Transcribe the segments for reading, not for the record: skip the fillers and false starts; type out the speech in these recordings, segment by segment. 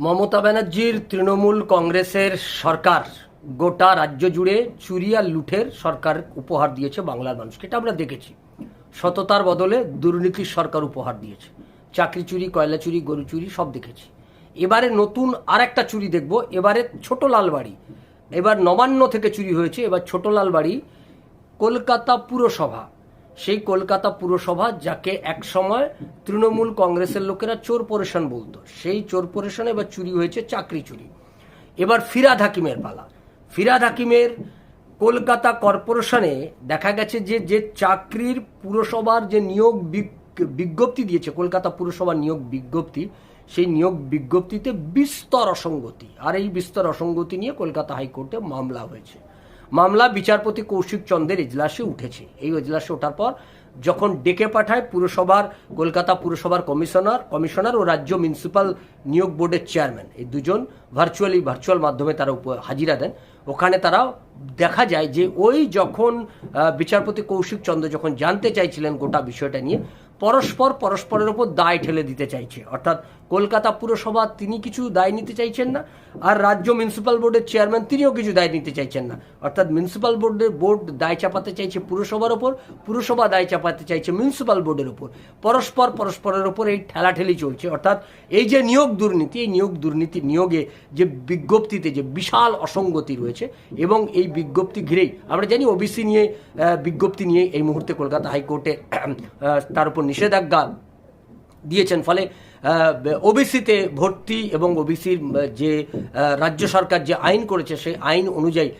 মমতা ব্যানার্জির তৃণমূল কংগ্রেসের সরকার গোটা রাজ্য জুড়ে চুরি আর লুঠের সরকার উপহার দিয়েছে বাংলার মানুষকে। এটা আমরা দেখেছি। সততার বদলে দুর্নীতির সরকার উপহার দিয়েছে। চাকরি চুরি, কয়লা চুরি, গরু চুরি সব দেখেছি। এবারে নতুন আর একটা চুরি দেখব। এবারে ছোট লাল বাড়ি, এবার নবান্ন থেকে চুরি হয়েছে। এবার ছোট লাল বাড়ি কলকাতা পুরসভা, সেই কলকাতা পুরসভা যাকে একসময় তৃণমূল কংগ্রেসের লোকেরা চোর পরেশান বলতো, সেই চোর পরেশান এবার চুরি হয়েছে, চাকরি চুরি। এবার ফিরহাদ হাকিমের পালা। ফিরহাদ হাকিমের কলকাতা কর্পোরেশনে দেখা গেছে যে চাকরির পুরসভার যে নিয়োগ বিজ্ঞপ্তি দিয়েছে, কলকাতা পুরসভার নিয়োগ বিজ্ঞপ্তি, সেই নিয়োগ বিজ্ঞপ্তিতে বিস্তর অসঙ্গতি। আর এই বিস্তর অসঙ্গতি নিয়ে কলকাতা হাইকোর্টে মামলা হয়েছে। মামলা বিচারপতি কৌশিক চন্দ্রের এজলাসে উঠেছে। এই এজলাসে ওঠার পর যখন ডেকে পাঠায় পুরসভার, কলকাতা পুরসভার কমিশনার ও রাজ্য মিউনিসিপ্যাল নিয়োগ বোর্ডের চেয়ারম্যান, এই দুজন ভার্চুয়াল মাধ্যমে তারা হাজিরা দেন। ওখানে তারা দেখা যায় যে ওই যখন বিচারপতি কৌশিক চন্দ্র যখন জানতে চাইছিলেন গোটা বিষয়টা নিয়ে, পরস্পরের ওপর দায় ঠেলে দিতে চাইছে। অর্থাৎ কলকাতা পুরসভা তিনি কিছু দায় নিতে চাইছেন না, আর রাজ্য মিউনিসিপ্যাল বোর্ডের চেয়ারম্যান তিনিও কিছু দায় নিতে চাইছেন না। অর্থাৎ মিউনিসিপ্যাল বোর্ড দায় চাপাতে চাইছে পুরসভার ওপর, পুরসভা দায় চাপাতে চাইছে মিউনিসিপ্যাল বোর্ডের ওপর। পরস্পরের ওপর এই ঠেলাঠেলি চলছে। অর্থাৎ এই যে নিয়োগ দুর্নীতি, এই নিয়োগে যে বিজ্ঞপ্তিতে যে বিশাল অসঙ্গতি রয়েছে, এবং এই বিজ্ঞপ্তি ঘিরেই আমরা জানি ওবিসি নিয়ে বিজ্ঞপ্তি নিয়ে এই মুহূর্তে কলকাতা হাইকোর্টে তার উপর নিষেধাজ্ঞা দিয়েছেন। ফলে ওবিসিতে ভর্তি এবং ওবিসির যে রাজ্য সরকার যে আইন করেছে, সেই আইন অনুযায়ী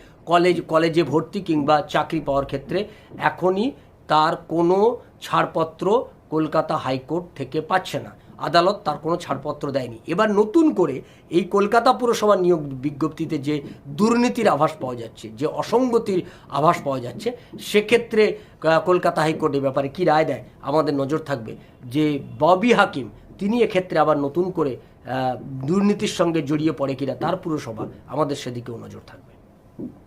কলেজে ভর্তি কিংবা চাকরি পাওয়ার ক্ষেত্রে এখনই তার কোনো ছাড়পত্র কলকাতা হাইকোর্ট থেকে পাচ্ছে না। আদালত তার কোনো ছাড়পত্র দেয়নি। এবার নতুন করে এই কলকাতা পুরসভার নিয়োগ বিজ্ঞপ্তিতে যে দুর্নীতির আভাস পাওয়া যাচ্ছে, যে অসঙ্গতির আভাস পাওয়া যাচ্ছে, সেক্ষেত্রে কলকাতা হাইকোর্ট এ ব্যাপারে কী রায় দেয় আমাদের নজর থাকবে। যে ববি হাকিম তিনি এক্ষেত্রে আবার নতুন করে দুর্নীতির সঙ্গে জড়িয়ে পড়ে কিনা তার পুরসভা, আমাদের সেদিকেও নজর থাকবে।